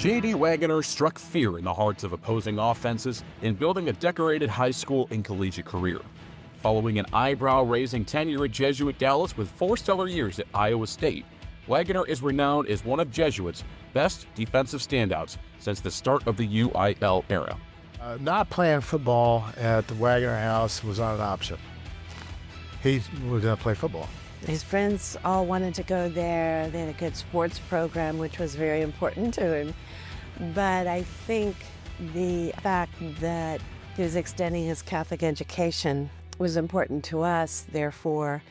J.D. Waggoner struck fear in the hearts of opposing offenses in building a decorated high school and collegiate career. Following an eyebrow-raising tenure at Jesuit Dallas with 4 stellar years at Iowa State, Waggoner is renowned as one of Jesuit's best defensive standouts since the start of the UIL era. Not playing football at the Waggoner house was not an option. He was going to play football. His friends all wanted to go there. They had a good sports program, which was very important to him. But I think the fact that he was extending his Catholic education was important to us. Therefore,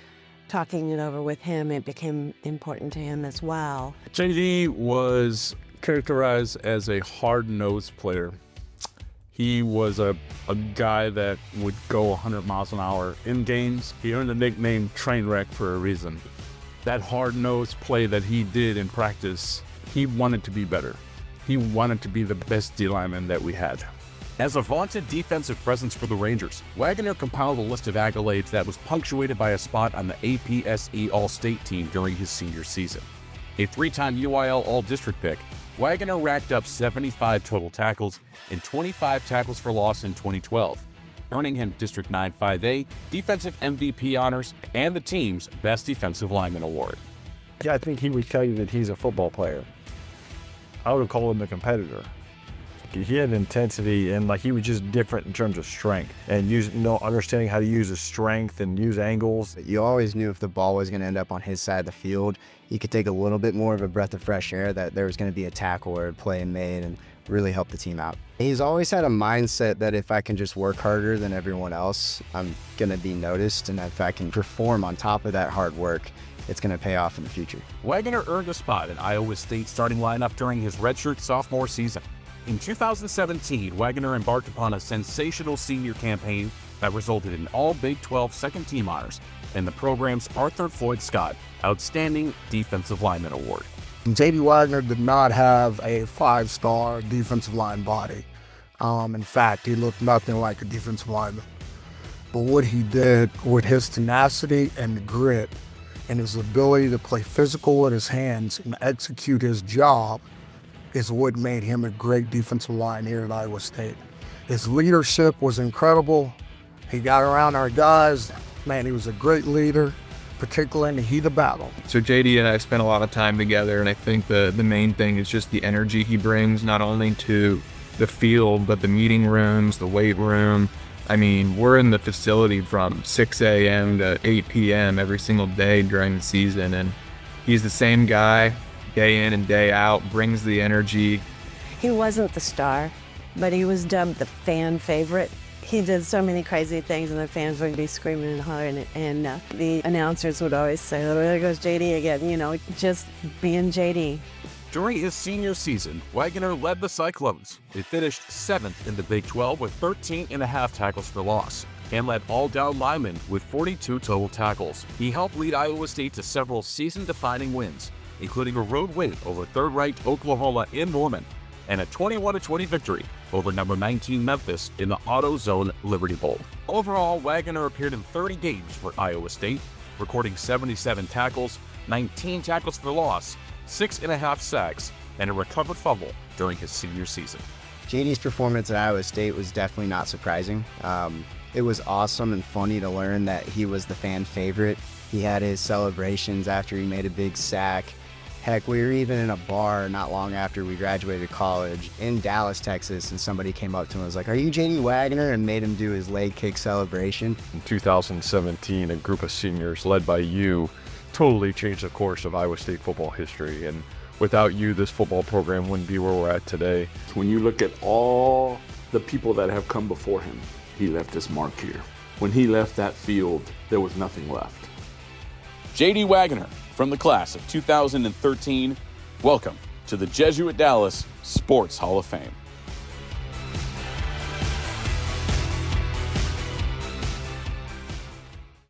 talking it over with him, it became important to him as well. JD was characterized as a hard-nosed player. He was a guy that would go 100 miles an hour in games. He earned the nickname Trainwreck for a reason. That hard-nosed play that he did in practice, he wanted to be better. He wanted to be the best D-lineman that we had. As a vaunted defensive presence for the Rangers, Waggoner compiled a list of accolades that was punctuated by a spot on the APSE All-State team during his senior season. A 3-time UIL All-District pick, Waggoner racked up 75 total tackles and 25 tackles for loss in 2012, earning him District 9 5A Defensive MVP honors and the team's Best Defensive Lineman award. Yeah, I think he would tell you that he's a football player. I would call him a competitor. He had intensity and he was just different in terms of strength and understanding how to use his strength and use angles. You always knew if the ball was going to end up on his side of the field, he could take a little bit more of a breath of fresh air, that there was going to be a tackle or a play made and really help the team out. He's always had a mindset that if I can just work harder than everyone else, I'm going to be noticed, and if I can perform on top of that hard work, it's going to pay off in the future. Waggoner earned a spot in Iowa State's starting lineup during his redshirt sophomore season. In 2017, Waggoner embarked upon a sensational senior campaign that resulted in all Big 12 second-team honors and the program's Arthur Floyd Scott Outstanding Defensive Lineman Award. J.D. Waggoner did not have a 5-star defensive line body. In fact, he looked nothing like a defensive lineman. But what he did with his tenacity and grit and his ability to play physical with his hands and execute his job is what made him a great defensive line here at Iowa State. His leadership was incredible. He got around our guys. Man, he was a great leader, particularly in the heat of battle. So JD and I spent a lot of time together, and I think the main thing is just the energy he brings, not only to the field, but the meeting rooms, the weight room. I mean, we're in the facility from 6 a.m. to 8 p.m. every single day during the season, and he's the same guy, day in and day out, brings the energy. He wasn't the star, but he was dubbed the fan favorite. He did so many crazy things, and the fans would be screaming and hollering, and the announcers would always say, "Oh, there goes JD again," just being JD. During his senior season, Waggoner led the Cyclones. They finished 7th in the Big 12 with 13.5 tackles for loss, and led all-down linemen with 42 total tackles. He helped lead Iowa State to several season-defining wins, including a road win over third-ranked Oklahoma in Norman, and a 21-20 victory over number 19 Memphis in the AutoZone Liberty Bowl. Overall, Waggoner appeared in 30 games for Iowa State, recording 77 tackles, 19 tackles for loss, 6.5 sacks, and a recovered fumble during his senior season. JD's performance at Iowa State was definitely not surprising. It was awesome and funny to learn that he was the fan favorite. He had his celebrations after he made a big sack. Heck, we were even in a bar not long after we graduated college in Dallas, Texas, and somebody came up to him and was like, "Are you J.D. Waggoner?" and made him do his leg kick celebration. In 2017, a group of seniors led by you totally changed the course of Iowa State football history, and without you, this football program wouldn't be where we're at today. When you look at all the people that have come before him, he left his mark here. When he left that field, there was nothing left. J.D. Waggoner, from the class of 2013, welcome to the Jesuit Dallas Sports Hall of Fame.